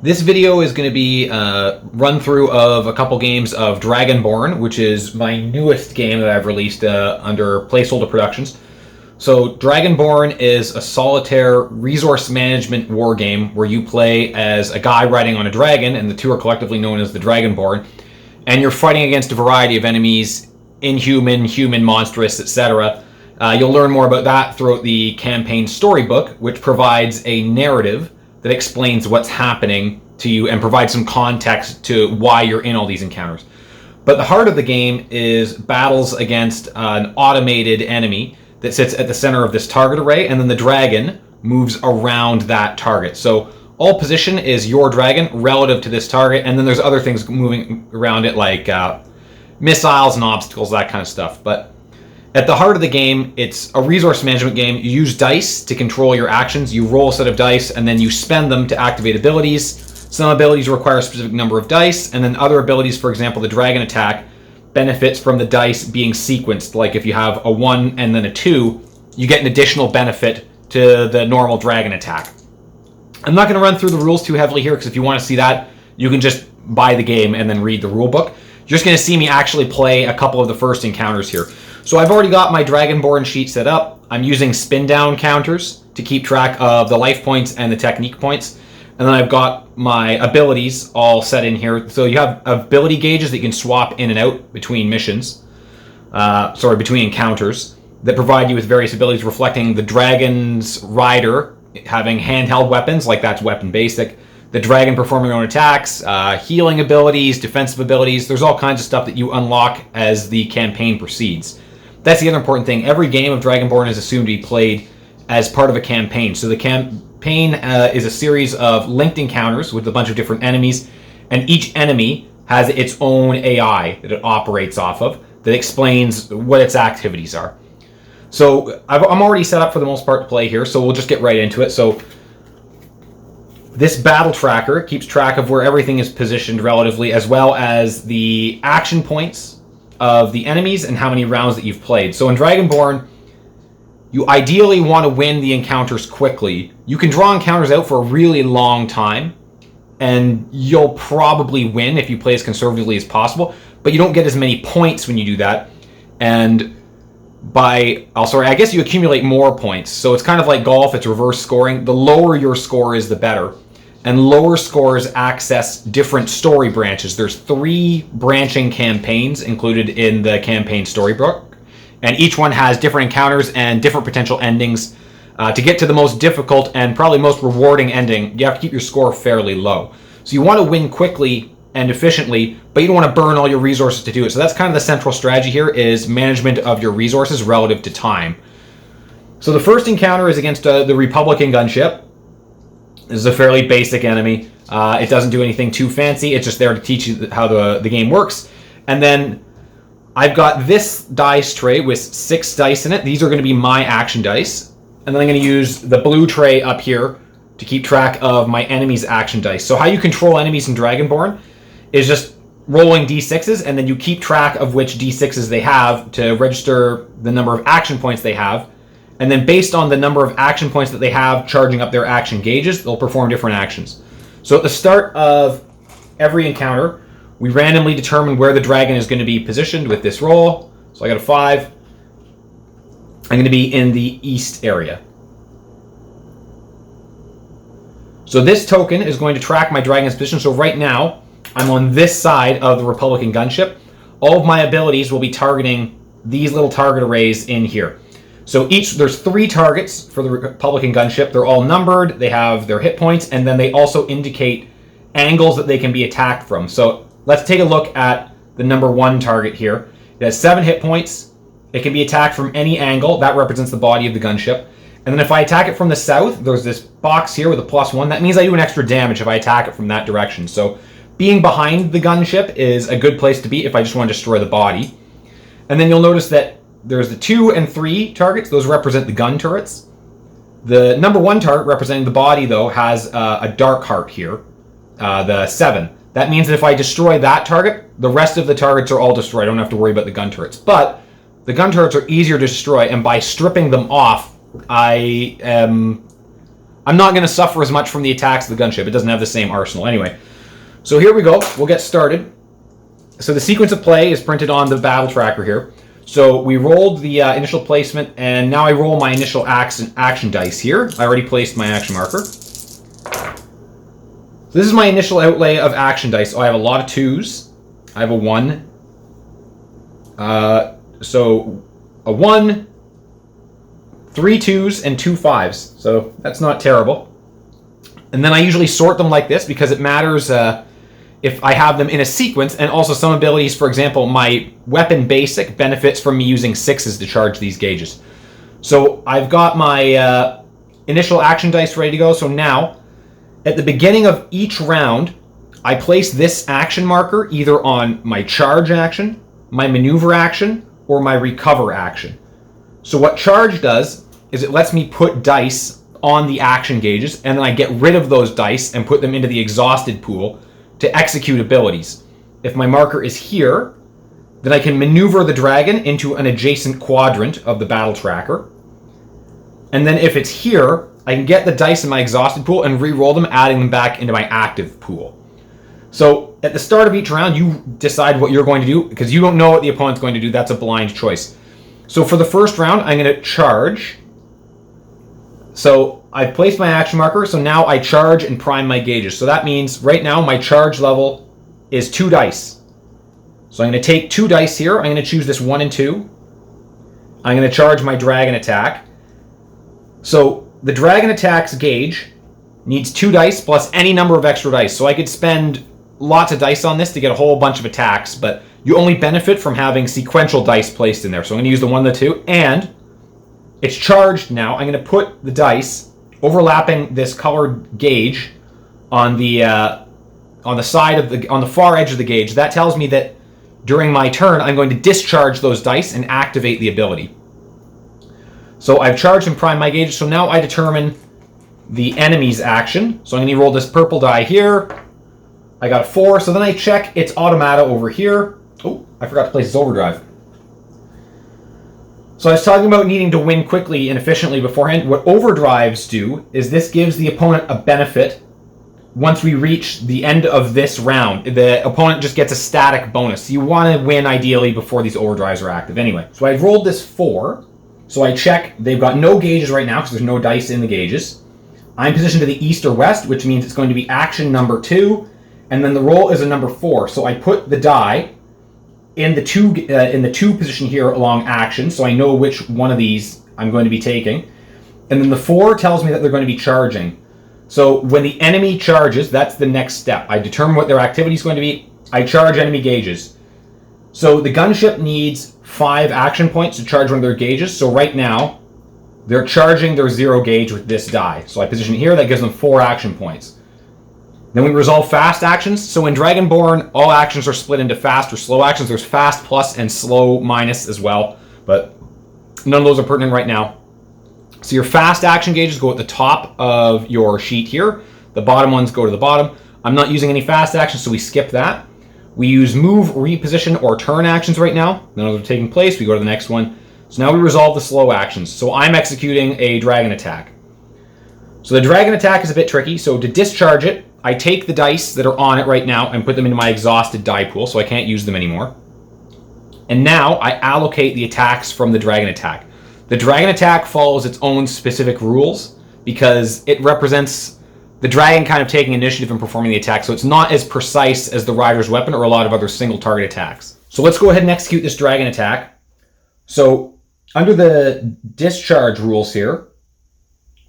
This video is going to be a run through of a couple games of Dragonborne, which is my newest game that I've released under Placeholder Productions. So Dragonborne is a solitaire resource management war game where you play as a guy riding on a dragon, and the two are collectively known as the Dragonborne, and you're fighting against a variety of enemies, inhuman, human, monstrous, etc. You'll learn more about that throughout the campaign storybook, which provides a narrative that explains what's happening to you and provides some context to why you're in all these encounters. But the heart of the game is battles against an automated enemy that sits at the center of this target array, and then the dragon moves around that target. So all position is your dragon relative to this target, and then there's other things moving around it like missiles and obstacles, that kind of stuff. But at the heart of the game, it's a resource management game. You use dice to control your actions. You roll a set of dice, and then you spend them to activate abilities. Some abilities require a specific number of dice, and then other abilities, for example, the dragon attack, benefits from the dice being sequenced. Like if you have a 1 and then a 2, you get an additional benefit to the normal dragon attack. I'm not going to run through the rules too heavily here, because if you want to see that, you can just buy the game and then read the rule book. You're just going to see me actually play a couple of the first encounters here. So I've already got my Dragonborne sheet set up. I'm using spin down counters to keep track of the life points and the technique points. And then I've got my abilities all set in here. So you have ability gauges that you can swap in and out between missions. Between encounters that provide you with various abilities reflecting the dragon's rider having handheld weapons, like that's weapon basic. The dragon performing their own attacks, healing abilities, defensive abilities. There's all kinds of stuff that you unlock as the campaign proceeds. That's the other important thing. Every game of Dragonborne is assumed to be played as part of a campaign. So the campaign is a series of linked encounters with a bunch of different enemies, and each enemy has its own AI that it operates off of that explains what its activities are. So I'm already set up for the most part to play here, so we'll just get right into it. So this battle tracker keeps track of where everything is positioned relatively, as well as the action points of the enemies and how many rounds that you've played. So in Dragonborne, you ideally want to win the encounters quickly. You can draw encounters out for a really long time, and you'll probably win if you play as conservatively as possible, but you don't get as many points when you do that. And I guess you accumulate more points. So it's kind of like golf, it's reverse scoring. The lower your score is, the better. And lower scores access different story branches. There's 3 branching campaigns included in the campaign storybook, and each one has different encounters and different potential endings. To get to the most difficult and probably most rewarding ending, you have to keep your score fairly low. So you want to win quickly and efficiently, but you don't want to burn all your resources to do it. So that's kind of the central strategy here, is management of your resources relative to time. So the first encounter is against the Republican gunship. This is a fairly basic enemy. It doesn't do anything too fancy. It's just there to teach you how the game works. And then I've got this dice tray with 6 dice in it. These are going to be my action dice. And then I'm going to use the blue tray up here to keep track of my enemy's action dice. So how you control enemies in Dragonborne is just rolling d6s, and then you keep track of which d6s they have to register the number of action points they have. And then based on the number of action points that they have charging up their action gauges, they'll perform different actions. So at the start of every encounter, we randomly determine where the dragon is going to be positioned with this roll. So I got a 5. I'm going to be in the east area. So this token is going to track my dragon's position. So right now, I'm on this side of the Republican gunship. All of my abilities will be targeting these little target arrays in here. So there's 3 targets for the Republican gunship. They're all numbered, they have their hit points, and then they also indicate angles that they can be attacked from. So let's take a look at the number 1 target here. It has 7 hit points. It can be attacked from any angle. That represents the body of the gunship. And then if I attack it from the south, there's this box here with a +1. That means I do an extra damage if I attack it from that direction. So being behind the gunship is a good place to be if I just want to destroy the body. And then you'll notice that there's the 2 and 3 targets. Those represent the gun turrets. The number 1 target, representing the body, though, has a dark heart here, the 7. That means that if I destroy that target, the rest of the targets are all destroyed. I don't have to worry about the gun turrets. But the gun turrets are easier to destroy, and by stripping them off, I'm I'm not going to suffer as much from the attacks of the gunship. It doesn't have the same arsenal. Anyway, so here we go. We'll get started. So the sequence of play is printed on the battle tracker here. So we rolled the initial placement, and now I roll my initial action dice here. I already placed my action marker. So this is my initial outlay of action dice. So I have a lot of 2s. I have a 1. So a 1, 3 2s, and 2 5s. So that's not terrible. And then I usually sort them like this because it matters if I have them in a sequence, and also some abilities. For example, my weapon basic benefits from me using 6s to charge these gauges. So I've got my initial action dice ready to go. So now, at the beginning of each round, I place this action marker either on my charge action, my maneuver action, or my recover action. So what charge does is it lets me put dice on the action gauges, and then I get rid of those dice and put them into the exhausted pool to execute abilities. If my marker is here, then I can maneuver the dragon into an adjacent quadrant of the battle tracker. And then if it's here, I can get the dice in my exhausted pool and re-roll them, adding them back into my active pool. So at the start of each round, you decide what you're going to do, because you don't know what the opponent's going to do. That's a blind choice. So for the first round, I'm going to charge. So I've placed my action marker, so now I charge and prime my gauges. So that means right now my charge level is 2 dice. So I'm going to take 2 dice here. I'm going to choose this 1 and 2. I'm going to charge my dragon attack. So the dragon attack's gauge needs 2 dice plus any number of extra dice. So I could spend lots of dice on this to get a whole bunch of attacks, but you only benefit from having sequential dice placed in there. So I'm going to use the 1 and the 2, and it's charged now. I'm going to put the dice overlapping this colored gauge on the side of on the far edge of the gauge. That tells me that during my turn, I'm going to discharge those dice and activate the ability. So I've charged and primed my gauges. So now I determine the enemy's action. So I'm going to roll this purple die here. I got a 4. So then I check its automata over here. Oh, I forgot to place its overdrive. So I was talking about needing to win quickly and efficiently beforehand. What overdrives do is this gives the opponent a benefit once we reach the end of this round. The opponent just gets a static bonus. You want to win ideally before these overdrives are active. Anyway, so I rolled this 4. So I check. They've got no gauges right now because there's no dice in the gauges. I'm positioned to the east or west, which means it's going to be action number 2. And then the roll is a number 4. So I put the die in the 2 position here along action, so I know which one of these I'm going to be taking. And then the 4 tells me that they're going to be charging. So when the enemy charges, that's the next step. I determine what their activity is going to be. I charge enemy gauges. So the gunship needs 5 action points to charge one of their gauges. So right now, they're charging their 0 gauge with this die. So I position it here. That gives them 4 action points. Then we resolve fast actions. So in Dragonborne, all actions are split into fast or slow actions. There's fast plus and slow minus as well, but none of those are pertinent right now. So your fast action gauges go at the top of your sheet here. The bottom ones go to the bottom. I'm not using any fast actions, so we skip that. We use move, reposition, or turn actions right now. None of those are taking place. We go to the next one. So now we resolve the slow actions. So I'm executing a dragon attack. So the dragon attack is a bit tricky. So to discharge it, I take the dice that are on it right now and put them into my exhausted die pool, so I can't use them anymore. And now I allocate the attacks from the dragon attack. The dragon attack follows its own specific rules because it represents the dragon kind of taking initiative and performing the attack, so it's not as precise as the rider's weapon or a lot of other single target attacks. So let's go ahead and execute this dragon attack. So under the discharge rules here,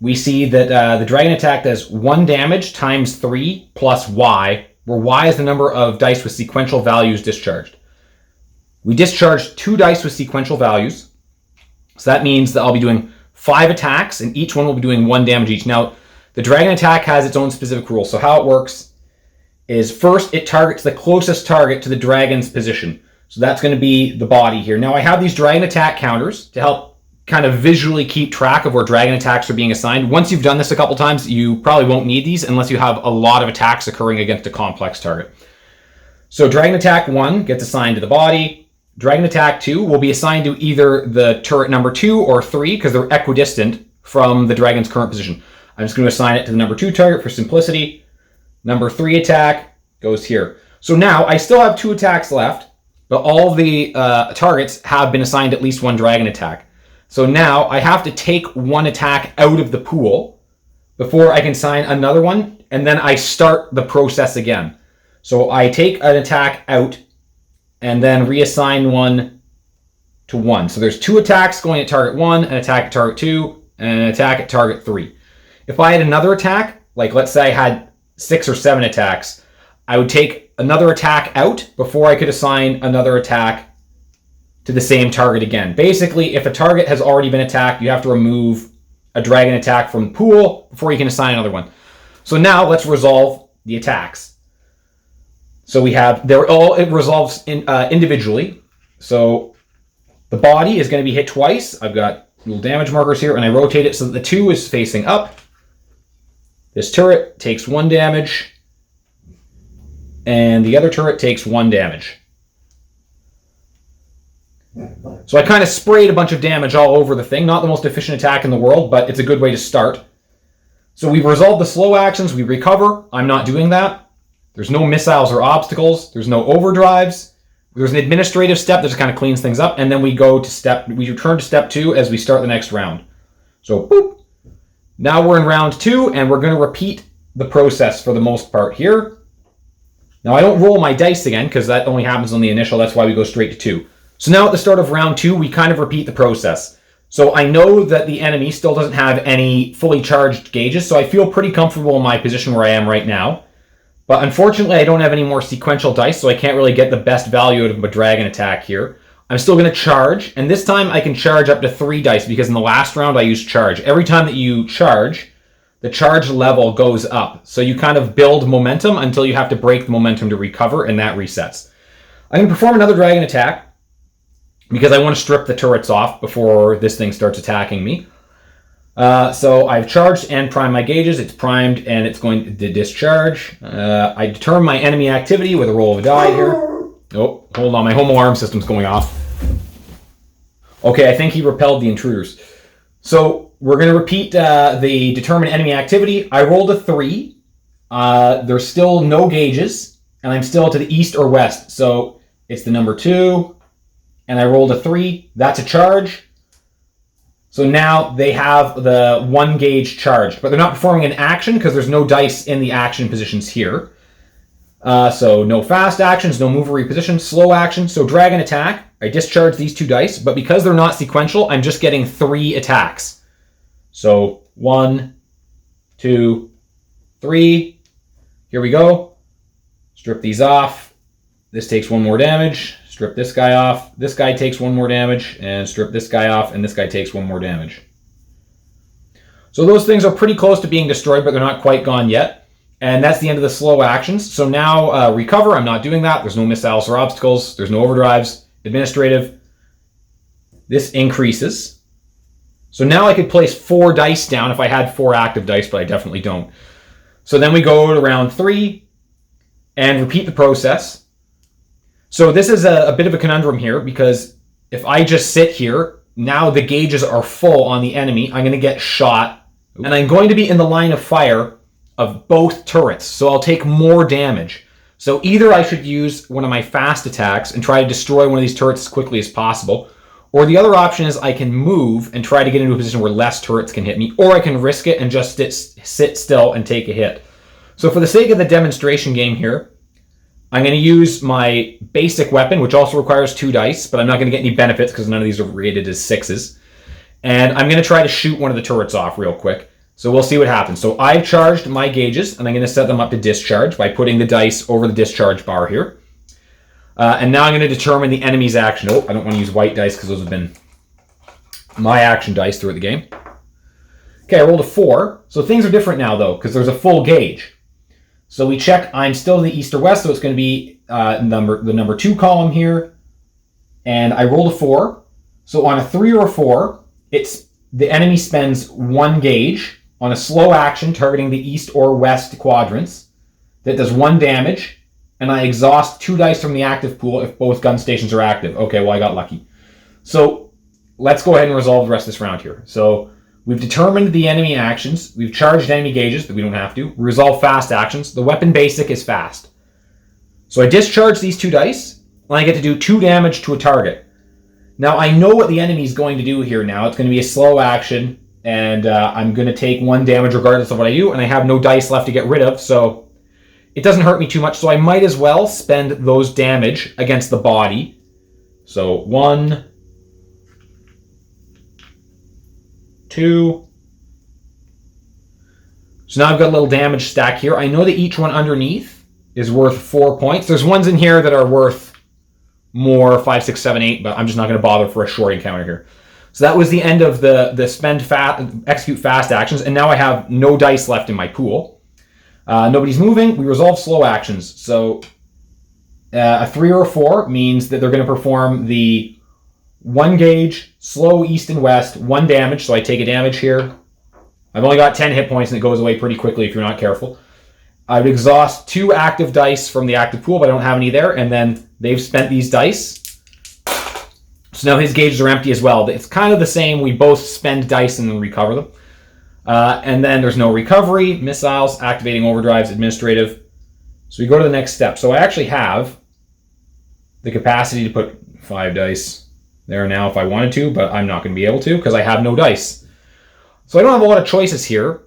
we see that the dragon attack does 1 damage times 3 plus Y, where Y is the number of dice with sequential values discharged. We discharge 2 dice with sequential values, so that means that I'll be doing 5 attacks, and each one will be doing 1 damage each. Now, the dragon attack has its own specific rules, so how it works is first it targets the closest target to the dragon's position. So that's going to be the body here. Now, I have these dragon attack counters to help kind of visually keep track of where dragon attacks are being assigned. Once you've done this a couple times, you probably won't need these unless you have a lot of attacks occurring against a complex target. So dragon attack 1 gets assigned to the body. Dragon attack 2 will be assigned to either the turret number 2 or 3 because they're equidistant from the dragon's current position. I'm just going to assign it to the number 2 target for simplicity. Number 3 attack goes here. So now I still have 2 attacks left, but all the targets have been assigned at least 1 dragon attack. So now I have to take 1 attack out of the pool before I can assign another one, and then I start the process again. So I take an attack out and then reassign 1 to 1. So there's 2 attacks going at target 1, an attack at target 2, and an attack at target 3. If I had another attack, like let's say I had 6 or 7 attacks, I would take another attack out before I could assign another attack to the same target again. Basically, if a target has already been attacked, you have to remove a dragon attack from the pool before you can assign another one. So now let's resolve the attacks. So we have, it resolves individually. So the body is going to be hit twice. I've got little damage markers here, and I rotate it so that the 2 is facing up. This turret takes 1 damage, and the other turret takes 1 damage. So I kind of sprayed a bunch of damage all over the thing. Not the most efficient attack in the world, but it's a good way to start. So we've resolved the slow actions. We recover. I'm not doing that. There's no missiles or obstacles. There's no overdrives. There's an administrative step that just kind of cleans things up, and then we return to step 2 as we start the next round. So, boop. Now we're in round 2, and we're going to repeat the process for the most part here. Now I don't roll my dice again, because that only happens on the initial. That's why we go straight to 2. So now at the start of round 2, we kind of repeat the process. So I know that the enemy still doesn't have any fully charged gauges, so I feel pretty comfortable in my position where I am right now. But unfortunately, I don't have any more sequential dice, so I can't really get the best value out of a dragon attack here. I'm still going to charge, and this time I can charge up to 3 dice, because in the last round I used charge. Every time that you charge, the charge level goes up. So you kind of build momentum until you have to break the momentum to recover, and that resets. I'm going to perform another dragon attack, because I want to strip the turrets off before this thing starts attacking me. So I've charged and primed my gauges. It's primed and it's going to discharge. I determine my enemy activity with a roll of a die here. Oh, hold on. My home alarm system's going off. Okay, I think he repelled the intruders. So we're going to repeat the determine enemy activity. I rolled a 3. There's still no gauges, and I'm still to the east or west. So it's the number 2. And I rolled a 3. That's a charge. So now they have the 1 gauge charged, but they're not performing an action because there's no dice in the action positions here. So no fast actions, no move or reposition, slow action. So dragon attack, I discharge these 2 dice, but because they're not sequential, I'm just getting 3 attacks. So 1, 2, 3. Here we go. Strip these off. This takes 1 more damage. Strip this guy off. This guy takes 1 more damage, and strip this guy off, and this guy takes 1 more damage. So those things are pretty close to being destroyed, but they're not quite gone yet. And that's the end of the slow actions. So now recover, I'm not doing that. There's no missiles or obstacles. There's no overdrives. Administrative. This increases. So now I could place 4 dice down if I had 4 active dice, but I definitely don't. So then we go to round 3 and repeat the process. So this is a bit of a conundrum here, because if I just sit here, now the gauges are full on the enemy. I'm going to get shot, and I'm going to be in the line of fire of both turrets, so I'll take more damage. So either I should use one of my fast attacks and try to destroy one of these turrets as quickly as possible, or the other option is I can move and try to get into a position where less turrets can hit me, or I can risk it and just sit still and take a hit. So for the sake of the demonstration game here, I'm going to use my basic weapon, which also requires 2 dice, but I'm not going to get any benefits because none of these are rated as 6s. And I'm going to try to shoot one of the turrets off real quick. So we'll see what happens. So I've charged my gauges, and I'm going to set them up to discharge by putting the dice over the discharge bar here. And now I'm going to determine the enemy's action. Oh, I don't want to use white dice because those have been my action dice throughout the game. Okay, I rolled a 4. So things are different now, though, because there's a full gauge. So we check, I'm still in the east or west, so it's going to be the number 2 column here. And I rolled a 4. So on a 3 or a 4, the enemy spends 1 gauge on a slow action targeting the east or west quadrants. That does 1 damage. And I exhaust 2 dice from the active pool if both gun stations are active. Okay, well, I got lucky. So let's go ahead and resolve the rest of this round here. So We've determined the enemy actions. We've charged enemy gauges that we don't have to. We resolve fast actions. The weapon basic is fast. So I discharge these 2 dice, and I get to do 2 damage to a target. Now I know what the enemy is going to do here now. It's going to be a slow action, and I'm going to take 1 damage regardless of what I do, and I have no dice left to get rid of, so it doesn't hurt me too much, so I might as well spend those damage against the body. So 1, 2. So now I've got a little damage stack here. I know that each one underneath is worth 4 points. There's ones in here that are worth more, 5, 6, 7, 8, but I'm just not going to bother for a short encounter here. So that was the end of the spend fast, execute fast actions, and now I have no dice left in my pool. Nobody's moving. We resolve slow actions. So a 3 or a 4 means that they're going to perform the 1 gauge, slow east and west, 1 damage, so I take a damage here. I've only got 10 hit points, and it goes away pretty quickly if you're not careful. I would exhaust 2 active dice from the active pool, but I don't have any there, and then they've spent these dice. So now his gauges are empty as well. It's kind of the same. We both spend dice and then recover them. And then there's no recovery, missiles, activating overdrives, administrative. So we go to the next step. So I actually have the capacity to put 5 dice there now if I wanted to, but I'm not going to be able to because I have no dice. So I don't have a lot of choices here.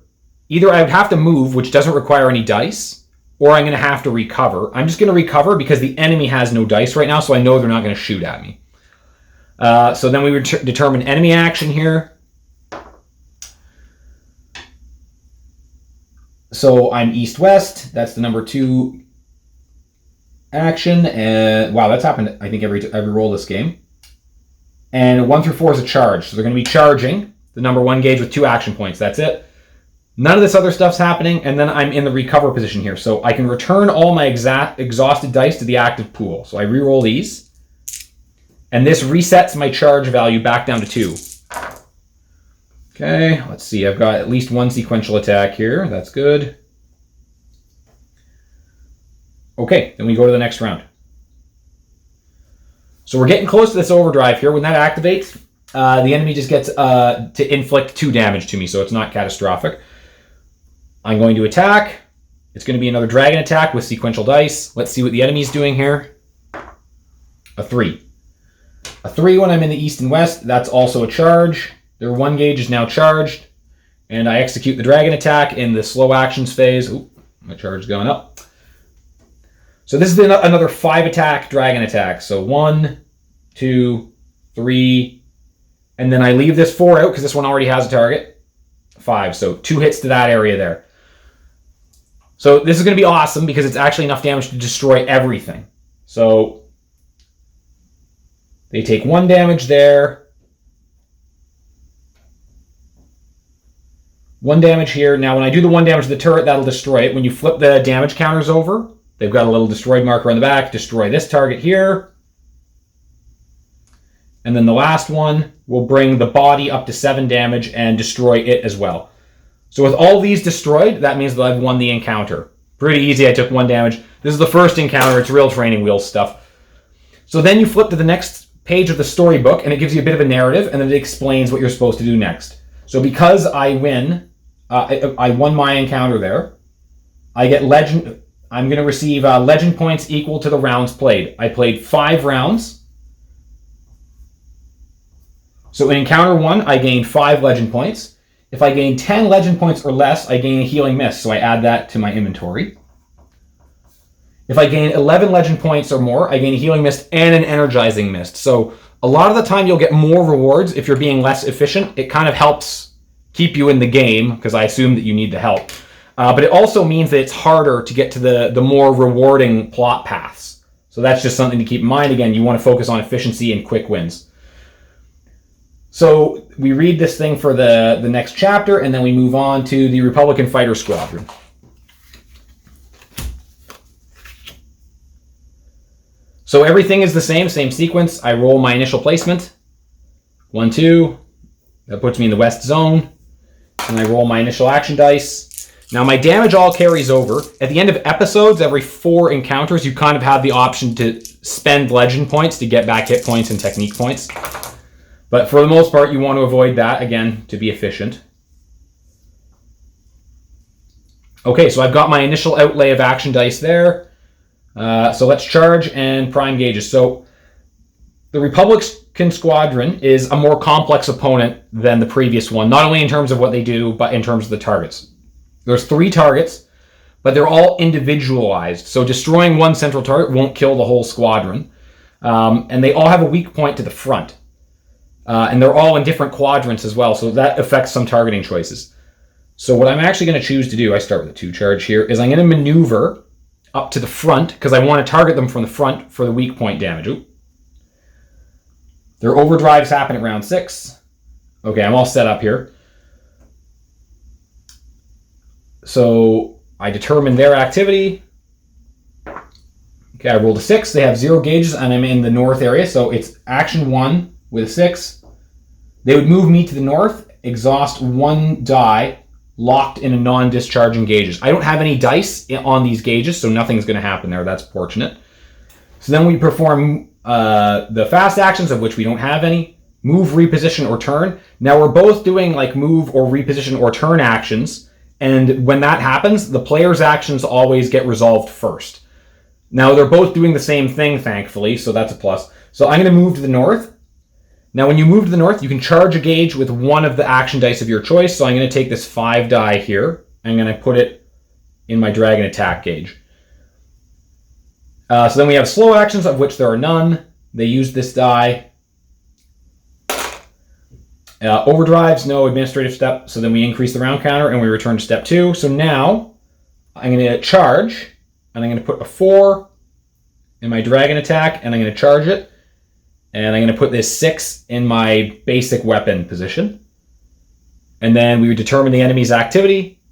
Either I would have to move, which doesn't require any dice, or I'm going to have to recover. I'm just going to recover because the enemy has no dice right now, so I know they're not going to shoot at me. So then we would determine enemy action here. So I'm east-west. That's the number 2 action. And wow, that's happened, I think, every roll this game. And 1 through 4 is a charge. So they're going to be charging the number 1 gauge with 2 action points. That's it. None of this other stuff's happening, and then I'm in the recover position here. So I can return all my exhausted dice to the active pool. So I re-roll these. And this resets my charge value back down to 2. Okay, let's see. I've got at least 1 sequential attack here. That's good. Okay, then we go to the next round. So we're getting close to this overdrive here. When that activates, the enemy just gets to inflict 2 damage to me, so it's not catastrophic. I'm going to attack. It's going to be another dragon attack with sequential dice. Let's see what the enemy's doing here. A 3. A 3 when I'm in the east and west. That's also a charge. Their 1 gauge is now charged. And I execute the dragon attack in the slow actions phase. Ooh, my charge is going up. So this is another 5 attack dragon attack. So 1, 2, 3. And then I leave this 4 out because this one already has a target. 5. So 2 hits to that area there. So this is going to be awesome because it's actually enough damage to destroy everything. So they take 1 damage there. 1 damage here. Now when I do the 1 damage to the turret, that'll destroy it. When you flip the damage counters over, they've got a little destroyed marker on the back. Destroy this target here. And then the last one will bring the body up to 7 damage and destroy it as well. So with all these destroyed, that means that I've won the encounter. Pretty easy, I took 1 damage. This is the first encounter, it's real training wheel stuff. So then you flip to the next page of the storybook, and it gives you a bit of a narrative, and then it explains what you're supposed to do next. So because I win, I won my encounter there, I get legend. I'm going to receive legend points equal to the rounds played. I played 5 rounds. So in encounter 1, I gained 5 legend points. If I gain 10 legend points or less, I gain a healing mist, so I add that to my inventory. If I gain 11 legend points or more, I gain a healing mist and an energizing mist. So a lot of the time you'll get more rewards if you're being less efficient. It kind of helps keep you in the game, because I assume that you need the help. But it also means that it's harder to get to the more rewarding plot paths. So that's just something to keep in mind. Again, you want to focus on efficiency and quick wins. So we read this thing for the next chapter, and then we move on to the Republican Fighter Squadron. So everything is the same sequence. I roll my initial placement. 1, 2. That puts me in the west zone. And I roll my initial action dice. Now my damage all carries over. At the end of episodes, every 4 encounters, you kind of have the option to spend legend points to get back hit points and technique points. But for the most part, you want to avoid that, again, to be efficient. Okay, so I've got my initial outlay of action dice there. So let's charge and prime gauges. So the Republican Squadron is a more complex opponent than the previous one, not only in terms of what they do, but in terms of the targets. There's 3 targets, but they're all individualized. So destroying one central target won't kill the whole squadron. And they all have a weak point to the front. And they're all in different quadrants as well, so that affects some targeting choices. So what I'm actually going to choose to do, I start with a 2 charge here, is I'm going to maneuver up to the front, because I want to target them from the front for the weak point damage. Ooh. Their overdrives happen at round 6. Okay, I'm all set up here. So I determine their activity. Okay, I rolled a 6. They have 0 gauges, and I'm in the north area, so it's action 1 with a 6. They would move me to the north, exhaust 1 die, locked in a non-discharging gauges. I don't have any dice on these gauges, so nothing's going to happen there. That's fortunate. So then we perform the fast actions, of which we don't have any. Move, reposition, or turn. Now we're both doing like move or reposition or turn actions, and when that happens, the player's actions always get resolved first. Now they're both doing the same thing, thankfully, so that's a plus. So I'm going to move to the north. Now when you move to the north, you can charge a gauge with one of the action dice of your choice. So I'm going to take this 5 die here. I'm going to put it in my dragon attack gauge. So then we have slow actions, of which there are none. They use this die. Overdrives, no administrative step. So then we increase the round counter and we return to step 2. So now I'm going to charge, and I'm going to put a 4 in my dragon attack, and I'm going to charge it. And I'm going to put this 6 in my basic weapon position. And then we would determine the enemy's activity.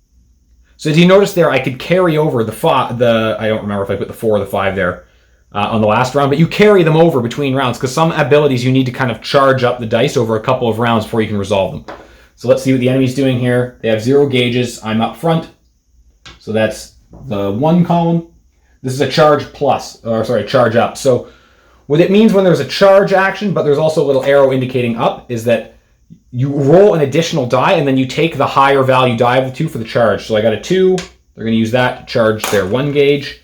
So as you notice there, I could carry over I don't remember if I put the 4 or the 5 there on the last round, but you carry them over between rounds, because some abilities you need to kind of charge up the dice over a couple of rounds before you can resolve them. So let's see what the enemy's doing here. They have 0 gauges. I'm up front. So that's the 1 column. This is a charge charge up. So what it means when there's a charge action, but there's also a little arrow indicating up, is that you roll an additional die, and then you take the higher value die of the 2 for the charge. So I got a 2. They're going to use that to charge their 1 gauge.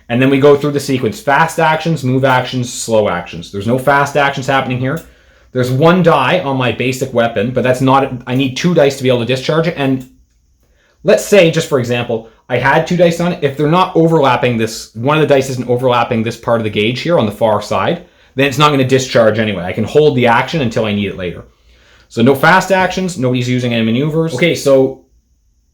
And then we go through the sequence. Fast actions, move actions, slow actions. There's no fast actions happening here. There's 1 die on my basic weapon, but that's not... I need 2 dice to be able to discharge it. And let's say, just for example, I had 2 dice on it. If they're not overlapping this, one of the dice isn't overlapping this part of the gauge here on the far side, then it's not going to discharge anyway. I can hold the action until I need it later. So no fast actions, nobody's using any maneuvers. Okay, so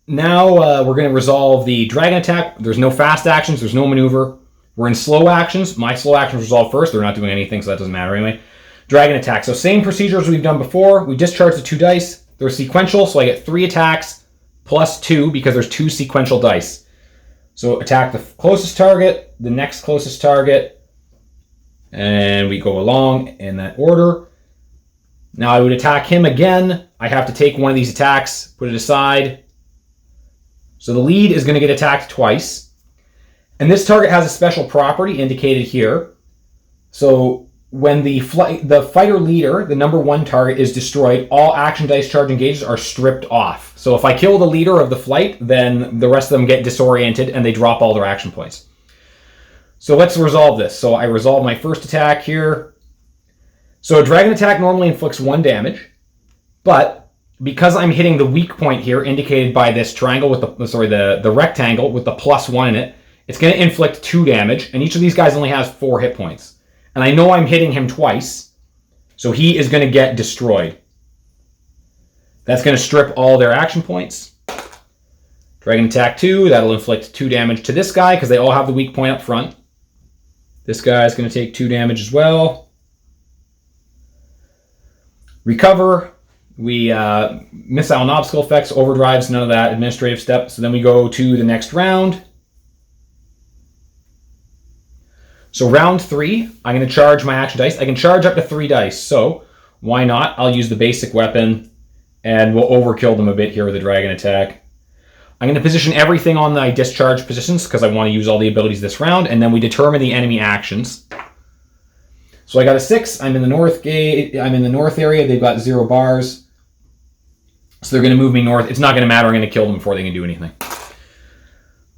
now we're going to resolve the dragon attack. There's no fast actions, there's no maneuver. We're in slow actions. My slow actions resolve first. They're not doing anything, so that doesn't matter anyway. Dragon attack. So same procedure as we've done before. We discharge the 2 dice. They're sequential, so I get 3 attacks plus 2 because there's 2 sequential dice. So attack the closest target, the next closest target, and we go along in that order. Now I would attack him again. I have to take one of these attacks, put it aside. So the lead is going to get attacked twice. And this target has a special property indicated here. So when the fighter leader, the number 1 target, is destroyed, all action dice charging gauges are stripped off. So if I kill the leader of the flight, then the rest of them get disoriented and they drop all their action points. So let's resolve this. So I resolve my first attack here. So a dragon attack normally inflicts 1 damage, but because I'm hitting the weak point here, indicated by this triangle with the rectangle with the +1 in it, it's going to inflict 2 damage, and each of these guys only has 4 hit points. And I know I'm hitting him twice, so he is going to get destroyed. That's going to strip all their action points. Dragon attack 2, that'll inflict 2 damage to this guy because they all have the weak point up front. This guy is going to take 2 damage as well. Recover. We missile and obstacle effects, overdrives, none of that, administrative steps. So then we go to the next round. So round 3, I'm going to charge my action dice. I can charge up to 3 dice, so why not? I'll use the basic weapon, and we'll overkill them a bit here with the dragon attack. I'm going to position everything on the discharge positions because I want to use all the abilities this round, and then we determine the enemy actions. So I got a 6. I'm in the north gate. I'm in the north area. They've got 0 bars. So they're going to move me north. It's not going to matter. I'm going to kill them before they can do anything.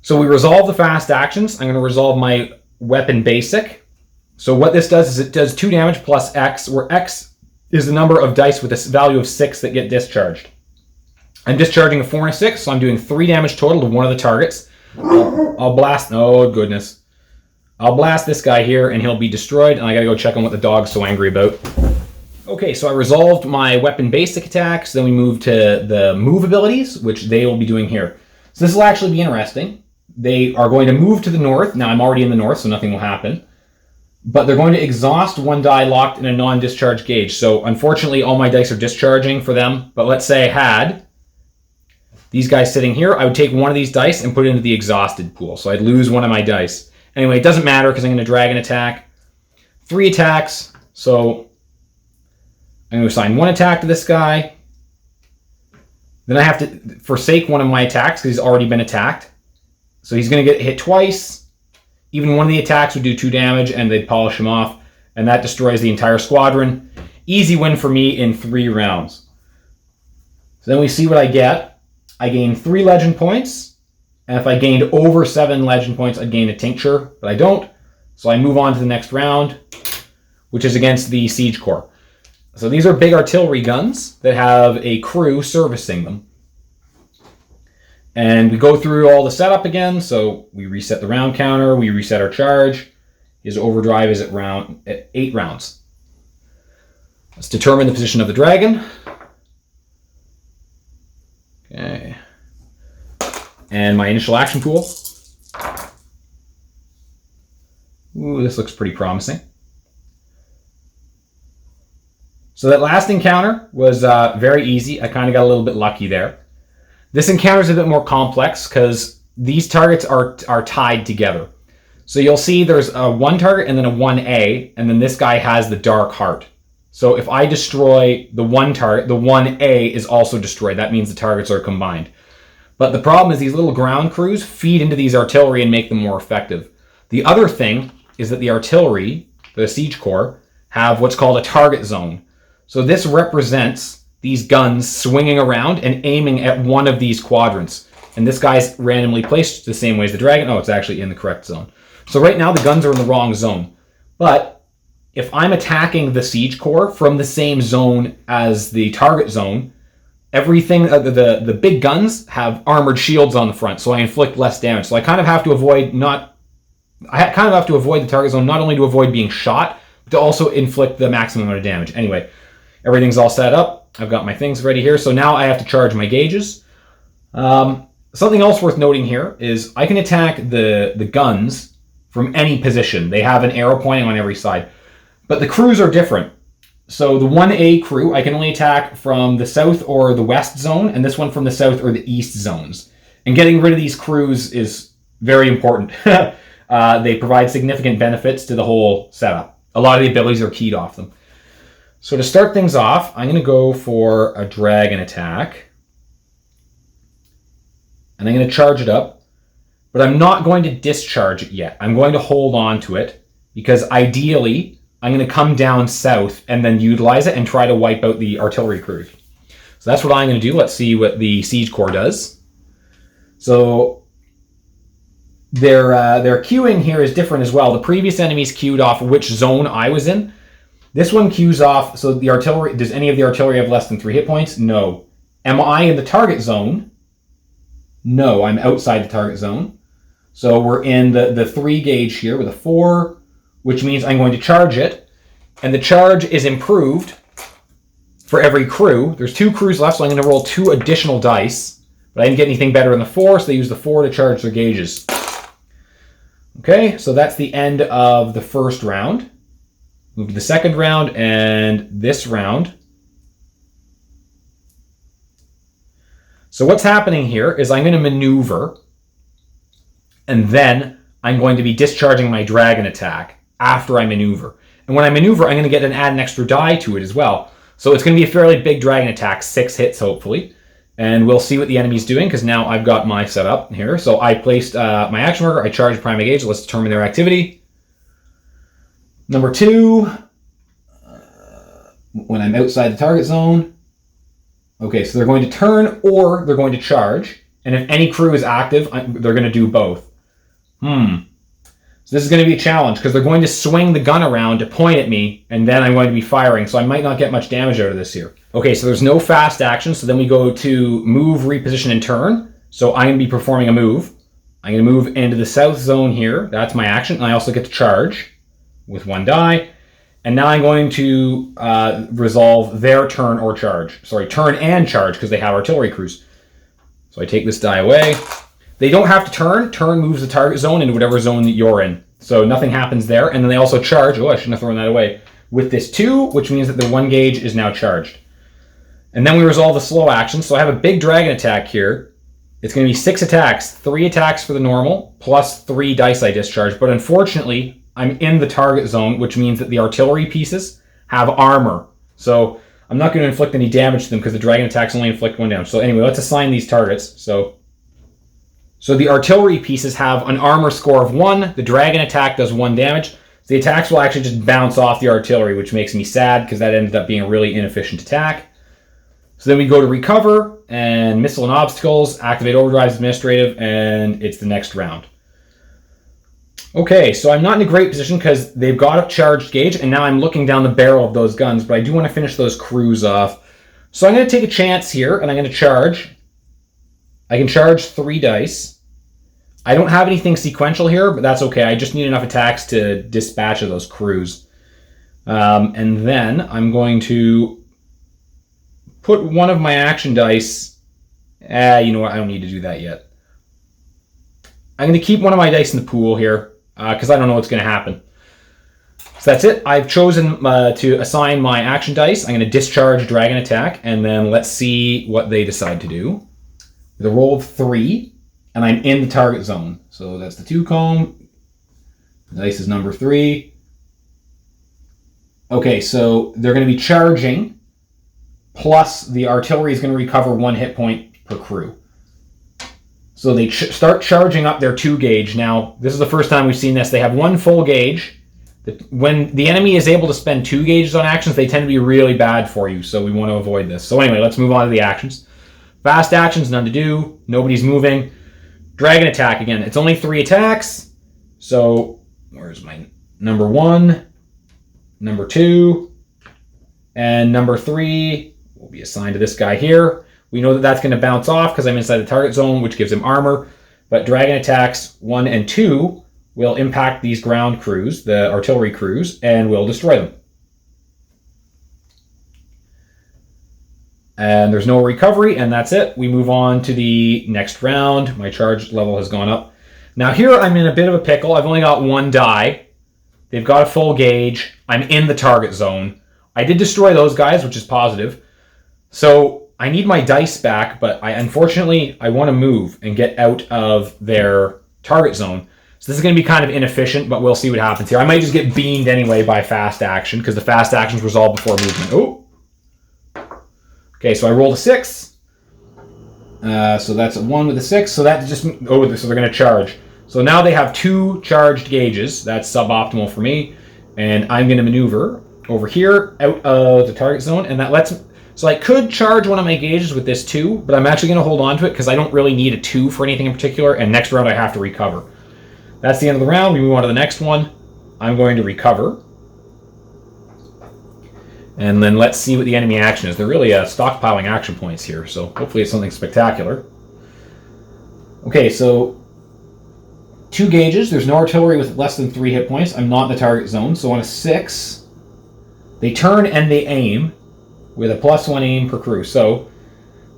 So we resolve the fast actions. I'm going to resolve my weapon basic. So what this does is it does 2 damage plus X, where X is the number of dice with a value of 6 that get discharged. I'm discharging a 4 and a 6, so I'm doing 3 damage total to one of the targets. I'll blast, oh goodness. I'll blast this guy here and he'll be destroyed, and I gotta go check on what the dog's so angry about. Okay, so I resolved my weapon basic attacks, then we move to the move abilities, which they will be doing here. So this will actually be interesting. They are going to move to the north. Now I'm already in the north, so nothing will happen. But they're going to exhaust 1 die locked in a non-discharge gauge. So unfortunately, all my dice are discharging for them. But let's say I had these guys sitting here. I would take one of these dice and put it into the exhausted pool. So I'd lose one of my dice. Anyway, it doesn't matter because I'm going to dragon attack. 3 attacks. So I'm going to assign 1 attack to this guy. Then I have to forsake one of my attacks because he's already been attacked. So he's going to get hit twice. Even one of the attacks would do 2 damage and they'd polish him off. And that destroys the entire squadron. Easy win for me in 3 rounds. So then we see what I get. I gain 3 legend points. And if I gained over 7 legend points, I'd gain a tincture. But I don't. So I move on to the next round, which is against the Siege Corps. So these are big artillery guns that have a crew servicing them. And we go through all the setup again. So we reset the round counter. We reset our charge. His overdrive is at 8 rounds. Let's determine the position of the dragon. Okay. And my initial action pool. Ooh, this looks pretty promising. So that last encounter was very easy. I kind of got a little bit lucky there. This encounter is a bit more complex because these targets are tied together. So you'll see there's a 1 target and then a 1A, and then this guy has the Dark Heart. So if I destroy the 1 target, the 1A is also destroyed. That means the targets are combined. But the problem is these little ground crews feed into these artillery and make them more effective. The other thing is that the artillery, the Siege Corps, have what's called a target zone. So this represents these guns swinging around and aiming at one of these quadrants. And this guy's randomly placed the same way as the dragon. Oh, it's actually in the correct zone. So right now the guns are in the wrong zone. But if I'm attacking the Siege Corps from the same zone as the target zone, everything, the big guns have armored shields on the front, so I inflict less damage. So I kind of have to avoid the target zone, not only to avoid being shot, but to also inflict the maximum amount of damage. Anyway, everything's all set up. I've got my things ready here. So now I have to charge my gauges. Something else worth noting here is I can attack the guns from any position. They have an arrow pointing on every side. But the crews are different. So the 1A crew, I can only attack from the south or the west zone, and this one from the south or the east zones. And getting rid of these crews is very important. They provide significant benefits to the whole setup. A lot of the abilities are keyed off them. So to start things off, I'm going to go for a dragon attack. And I'm going to charge it up. But I'm not going to discharge it yet. I'm going to hold on to it. Because ideally, I'm going to come down south and then utilize it and try to wipe out the artillery crews. So that's what I'm going to do. Let's see what the Siege Corps does. So their queuing here is different as well. The previous enemies queued off which zone I was in. This one queues off, so the artillery, does any of the artillery have less than 3 hit points? No. Am I in the target zone? No, I'm outside the target zone. So we're in the 3 gauge here with a 4, which means I'm going to charge it. And the charge is improved for every crew. There's 2 crews left, so I'm going to roll 2 additional dice. But I didn't get anything better than the 4, so they use the 4 to charge their gauges. Okay, so that's the end of the first round. Move to the second round and this round. So what's happening here is I'm going to maneuver, and then I'm going to be discharging my dragon attack after I maneuver. And when I maneuver, I'm going to add an extra die to it as well. So it's going to be a fairly big dragon attack, 6 hits hopefully. And we'll see what the enemy's doing, because now I've got my setup here. So I placed my action marker, I charged prime gauge. Let's determine their activity. Number 2, when I'm outside the target zone. Okay, so they're going to turn or they're going to charge. And if any crew is active, they're going to do both. So this is going to be a challenge because they're going to swing the gun around to point at me, and then I'm going to be firing, so I might not get much damage out of this here. Okay, so there's no fast action, so then we go to move, reposition, and turn. So I'm going to be performing a move. I'm going to move into the south zone here. That's my action, and I also get to charge with 1 die. And now I'm going to resolve their turn or charge. Sorry, turn and charge because they have artillery crews. So I take this die away. They don't have to turn. Turn moves the target zone into whatever zone that you're in. So nothing happens there. And then they also charge. Oh, I shouldn't have thrown that away. With this 2, which means that the 1 gauge is now charged. And then we resolve the slow action. So I have a big dragon attack here. It's going to be 6 attacks. 3 attacks for the normal, plus 3 dice I discharge. But unfortunately, I'm in the target zone, which means that the artillery pieces have armor. So I'm not going to inflict any damage to them because the dragon attacks only inflict 1 damage. So anyway, let's assign these targets. So the artillery pieces have an armor score of 1. The dragon attack does 1 damage. So the attacks will actually just bounce off the artillery, which makes me sad because that ended up being a really inefficient attack. So then we go to recover and missile and obstacles, activate Overdrive Administrative, and it's the next round. Okay, so I'm not in a great position because they've got a charged gauge, and now I'm looking down the barrel of those guns, but I do want to finish those crews off. So I'm going to take a chance here, and I'm going to charge. I can charge 3 dice. I don't have anything sequential here, but that's okay. I just need enough attacks to dispatch of those crews. And then I'm going to put one of my action dice. You know what? I don't need to do that yet. I'm going to keep one of my dice in the pool here because I don't know what's going to happen. So that's it. I've chosen to assign my action dice. I'm going to discharge Dragon Attack, and then let's see what they decide to do. With a roll of 3, and I'm in the target zone. So that's the 2 column. The dice is number 3. Okay, so they're going to be charging, plus the artillery is going to recover 1 hit point per crew. So they start charging up their 2 gauge. Now, this is the first time we've seen this. They have 1 full gauge. When the enemy is able to spend 2 gauges on actions, they tend to be really bad for you, so we want to avoid this. So anyway, let's move on to the actions. Fast actions, none to do. Nobody's moving. Dragon Attack again. It's only 3 attacks. So, where's my number 1, number 2, and number 3 will be assigned to this guy here. We know that that's going to bounce off because I'm inside the target zone, which gives him armor. But Dragon Attacks 1 and 2 will impact these ground crews, the artillery crews, and will destroy them. And there's no recovery, and that's it. We move on to the next round. My charge level has gone up. Now here I'm in a bit of a pickle. I've only got 1 die. They've got a full gauge. I'm in the target zone. I did destroy those guys, which is positive. So I need my dice back, but unfortunately I want to move and get out of their target zone. So this is going to be kind of inefficient, but we'll see what happens here. I might just get beamed anyway by fast action, because the fast actions resolve before movement. Oh! Okay, so I rolled a 6. So that's a 1 with a 6. So that just... Oh, so they're going to charge. So now they have 2 charged gauges. That's suboptimal for me. And I'm going to maneuver over here out of the target zone. And that lets... So I could charge one of my gauges with this 2, but I'm actually going to hold on to it because I don't really need a 2 for anything in particular. And next round I have to recover. That's the end of the round. We move on to the next one. I'm going to recover. And then let's see what the enemy action is. They're really stockpiling action points here, so hopefully it's something spectacular. Okay, so 2 gauges. There's no artillery with less than 3 hit points. I'm not in the target zone, so on a 6, they turn and they aim with a +1 aim per crew. So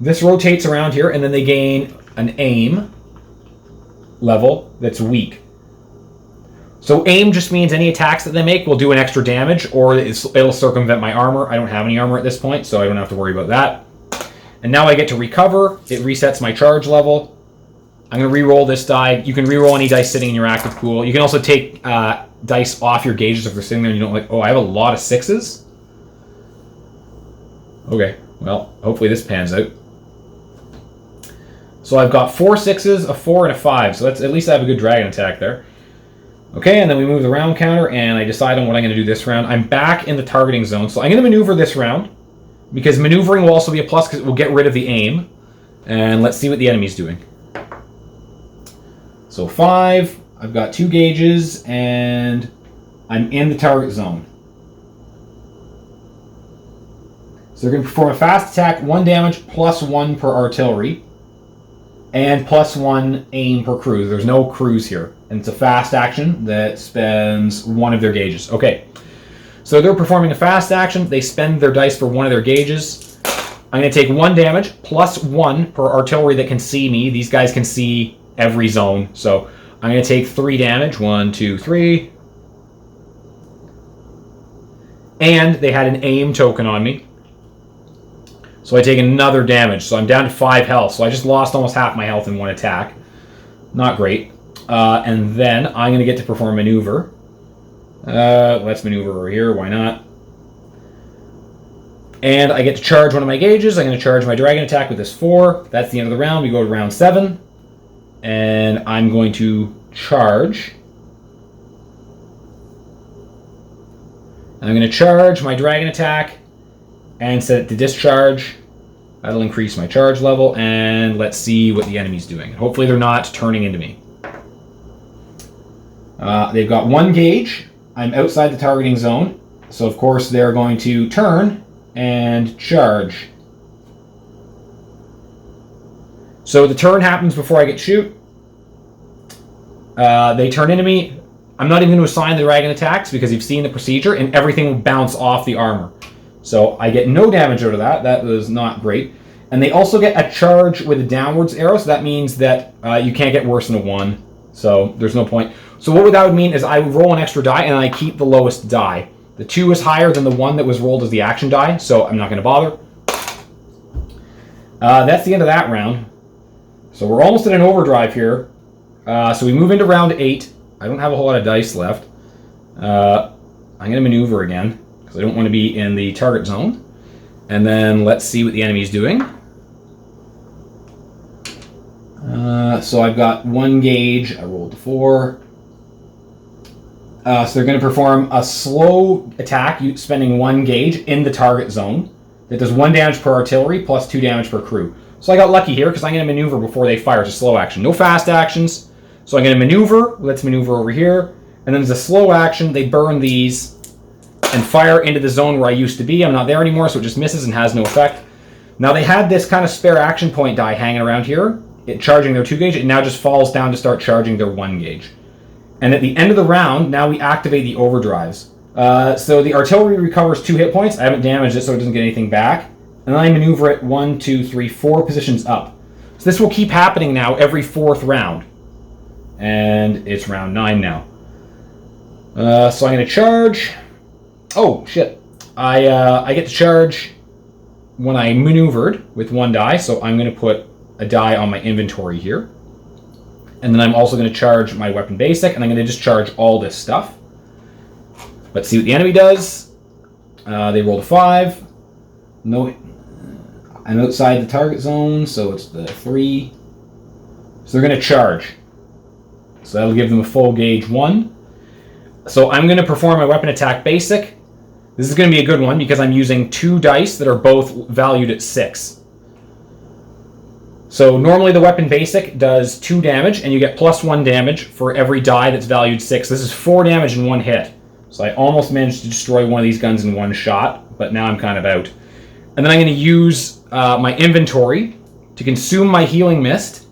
this rotates around here, and then they gain an aim level that's weak. So aim just means any attacks that they make will do an extra damage, or it'll circumvent my armor. I don't have any armor at this point, so I don't have to worry about that. And now I get to recover. It resets my charge level. I'm going to re-roll this die. You can re-roll any dice sitting in your active pool. You can also take dice off your gauges if they're sitting there and you don't like, oh, I have a lot of 6s? Okay, well, hopefully this pans out. So I've got 4 6s, a 4, and a 5. So that's at least I have a good dragon attack there. Okay, and then we move the round counter, and I decide on what I'm going to do this round. I'm back in the targeting zone, so I'm going to maneuver this round, because maneuvering will also be a plus because it will get rid of the aim. And let's see what the enemy's doing. So 5, I've got 2 gauges, and I'm in the target zone. So they're going to perform a fast attack, 1 damage, +1 per artillery, and +1 aim per cruise. There's no cruise here. And it's a fast action that spends 1 of their gauges. Okay, so they're performing a fast action. They spend their dice for 1 of their gauges. I'm going to take 1 damage, +1 per artillery that can see me. These guys can see every zone. So I'm going to take 3 damage. 1, 2, 3. And they had an aim token on me. So I take another damage. So I'm down to 5 health. So I just lost almost half my health in 1 attack. Not great. And then I'm going to get to perform maneuver. Let's maneuver over here. Why not? And I get to charge 1 of my gauges. I'm going to charge my dragon attack with this 4. That's the end of the round. We go to round 7. And I'm going to charge. I'm going to charge my dragon attack and set it to discharge. That'll increase my charge level, and let's see what the enemy's doing. Hopefully they're not turning into me. They've got 1 gauge. I'm outside the targeting zone, so of course they're going to turn and charge. So the turn happens before I get to shoot. They turn into me. I'm not even going to assign the dragon attacks because you've seen the procedure, and everything will bounce off the armor. So I get no damage out of that. That was not great. And they also get a charge with a downwards arrow, so that means that you can't get worse than a 1. So there's no point. So what that would mean is I would roll an extra die, and I keep the lowest die. The 2 is higher than the 1 that was rolled as the action die, so I'm not going to bother. That's the end of that round. So we're almost at an overdrive here. So we move into round 8. I don't have a whole lot of dice left. I'm going to maneuver again, because I don't want to be in the target zone. And then let's see what the enemy's doing. So I've got 1 gauge. I rolled a 4. So they're going to perform a slow attack, spending 1 gauge in the target zone. That does 1 damage per artillery, plus 2 damage per crew. So I got lucky here, because I'm going to maneuver before they fire. It's a slow action. No fast actions. So I'm going to maneuver. Let's maneuver over here. And then there's a slow action. They burn these and fire into the zone where I used to be. I'm not there anymore, so it just misses and has no effect. Now they had this kind of spare action point die hanging around here, charging their 2 gauge. It now just falls down to start charging their 1 gauge. And at the end of the round, now we activate the overdrives. So the artillery recovers 2 hit points. I haven't damaged it, so it doesn't get anything back. And then I maneuver it 1, 2, 3, 4 positions up. So this will keep happening now every 4th round. And it's round 9 now. So I'm going to charge. Oh, shit. I get to charge when I maneuvered with 1 die, so I'm going to put a die on my inventory here. And then I'm also going to charge my weapon basic, and I'm going to discharge all this stuff. Let's see what the enemy does. They rolled a 5. No, I'm outside the target zone, so it's the 3. So they're going to charge. So that'll give them a full gauge 1. So I'm going to perform my weapon attack basic. This is going to be a good one because I'm using 2 dice that are both valued at 6. So normally the weapon basic does 2 damage, and you get +1 damage for every die that's valued 6. This is 4 damage in 1 hit. So I almost managed to destroy one of these guns in 1 shot, but now I'm kind of out. And then I'm going to use my inventory to consume my healing mist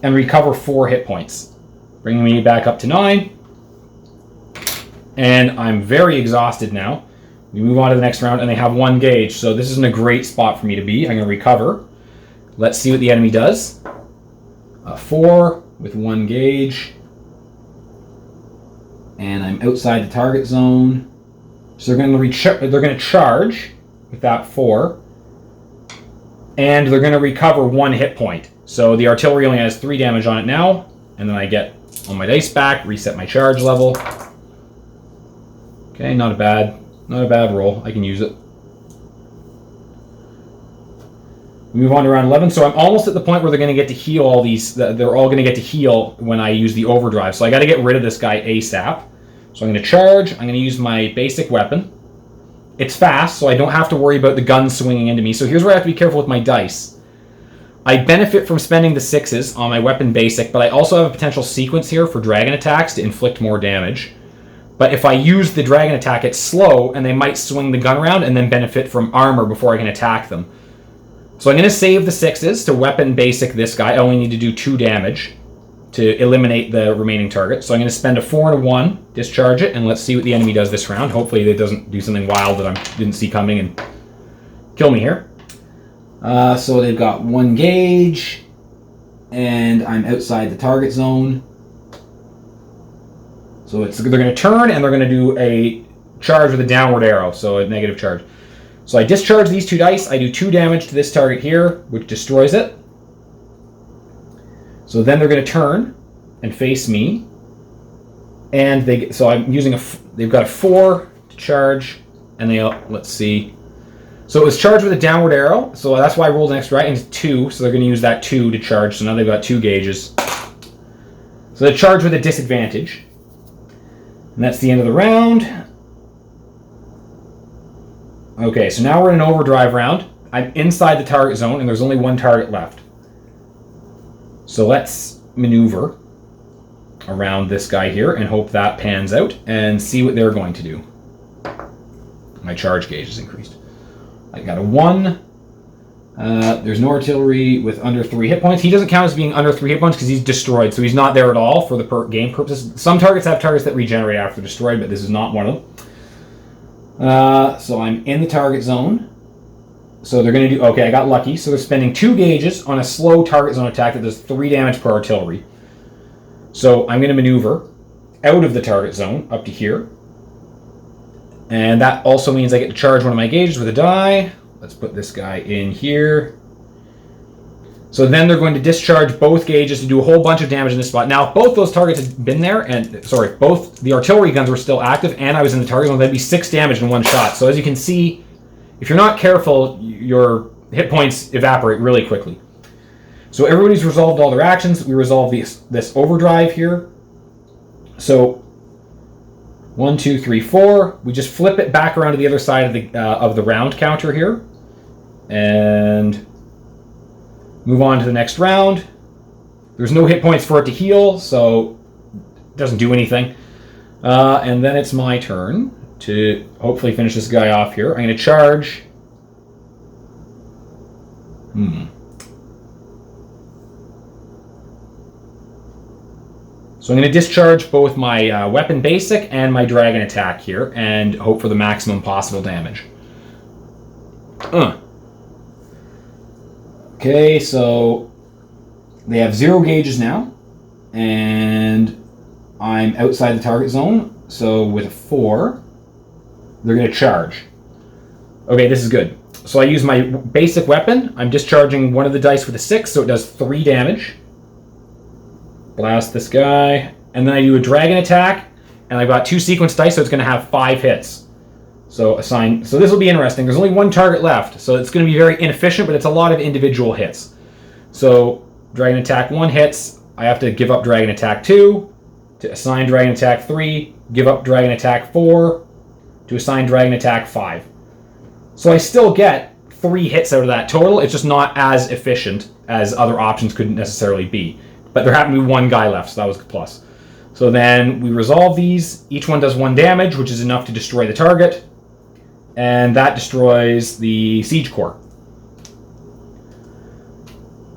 and recover 4 hit points, bringing me back up to 9. And I'm very exhausted now. We move on to the next round, and they have 1 gauge, so this isn't a great spot for me to be. I'm going to recover. Let's see what the enemy does. 4 with 1 gauge. And I'm outside the target zone. So they're going to charge with that 4. And they're going to recover 1 hit point. So the artillery only has 3 damage on it now. And then I get all my dice back, reset my charge level. Okay, not a bad roll. I can use it. We move on to round 11. So I'm almost at the point where they're going to get to heal all these. They're all going to get to heal when I use the overdrive. So I got to get rid of this guy ASAP. So I'm going to charge. I'm going to use my basic weapon. It's fast, so I don't have to worry about the gun swinging into me. So here's where I have to be careful with my dice. I benefit from spending the 6s on my weapon basic, but I also have a potential sequence here for dragon attacks to inflict more damage. But if I use the dragon attack, it's slow, and they might swing the gun around and then benefit from armor before I can attack them. So I'm going to save the 6s to weapon basic this guy. I only need to do 2 damage to eliminate the remaining target. So I'm going to spend a 4 and a 1, discharge it, and let's see what the enemy does this round. Hopefully it doesn't do something wild that I didn't see coming and kill me here. So they've got 1 gauge, and I'm outside the target zone. So they're going to turn, and they're going to do a charge with a downward arrow, so a negative charge. So I discharge these 2 dice. I do 2 damage to this target here, which destroys it. So then they're going to turn and face me, and so I'm using they've got a 4 to charge, and let's see. So it was charged with a downward arrow, so that's why I rolled an extra die into 2. So they're going to use that 2 to charge. So now they've got 2 gauges. So they're charged with a disadvantage, and that's the end of the round. Okay, so now we're in an overdrive round. I'm inside the target zone, and there's only 1 target left. So let's maneuver around this guy here and hope that pans out and see what they're going to do. My charge gauge is increased. I got a 1. There's no artillery with under 3 hit points. He doesn't count as being under 3 hit points because he's destroyed, so he's not there at all for the game purposes. Some targets have targets that regenerate after destroyed, but this is not one of them. So I'm in the target zone. So they're going to do... Okay, I got lucky. So they're spending 2 gauges on a slow target zone attack that does 3 damage per artillery. So I'm going to maneuver out of the target zone up to here. And that also means I get to charge one of my gauges with a die. Let's put this guy in here. So then they're going to discharge both gauges to do a whole bunch of damage in this spot. Now, if both those targets had been there, and sorry, both the artillery guns were still active and I was in the target zone, that'd be 6 damage in one shot. So as you can see, if you're not careful, your hit points evaporate really quickly. So everybody's resolved all their actions. We resolve this overdrive here. So 1, 2, 3, 4. We just flip it back around to the other side of the round counter here, and move on to the next round. There's no hit points for it to heal, so it doesn't do anything. And then it's my turn to hopefully finish this guy off here. I'm going to charge. So I'm going to discharge both my weapon basic and my dragon attack here and hope for the maximum possible damage. Okay, so they have 0 gauges now, and I'm outside the target zone, so with a 4, they're going to charge. Okay, this is good. So I use my basic weapon. I'm discharging one of the dice with a 6, so it does 3 damage. Blast this guy, and then I do a dragon attack, and I've got 2 sequence dice, so it's going to have 5 hits. So So this will be interesting. There's only 1 target left, so it's going to be very inefficient, but it's a lot of individual hits. So dragon attack 1 hits. I have to give up dragon attack 2 to assign dragon attack 3. Give up dragon attack 4 to assign dragon attack 5. So I still get 3 hits out of that total. It's just not as efficient as other options could necessarily be. But there happened to be 1 guy left, so that was a plus. So then we resolve these. Each one does 1 damage, which is enough to destroy the target. And that destroys the siege core.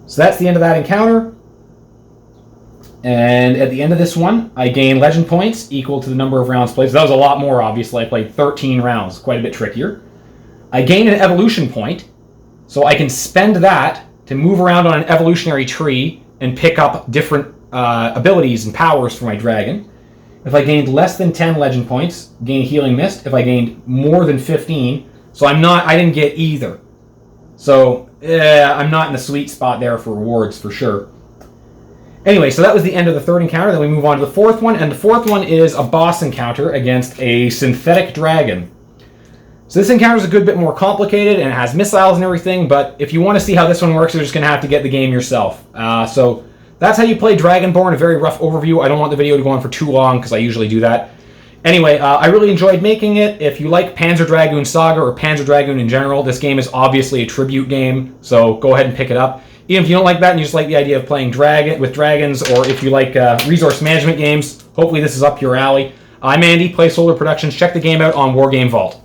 So that's the end of that encounter. And at the end of this one, I gain legend points equal to the number of rounds played. So that was a lot more, obviously. I played 13 rounds, quite a bit trickier. I gain an evolution point, so I can spend that to move around on an evolutionary tree and pick up different abilities and powers for my dragon. If I gained less than 10 legend points, gain healing mist. If I gained more than 15, so I didn't get either. So I'm not in the sweet spot there for rewards for sure. Anyway, so that was the end of the 3rd encounter. Then we move on to the 4th one, and the 4th one is a boss encounter against a synthetic dragon. So this encounter is a good bit more complicated, and it has missiles and everything, but if you want to see how this one works, you're just going to have to get the game yourself. So that's how you play Dragonborne, a very rough overview. I don't want the video to go on for too long, because I usually do that. Anyway, I really enjoyed making it. If you like Panzer Dragoon Saga, or Panzer Dragoon in general, this game is obviously a tribute game, so go ahead and pick it up. Even if you don't like that and you just like the idea of playing with dragons, or if you like resource management games, hopefully this is up your alley. I'm Andy, Placeholder Productions. Check the game out on Wargame Vault.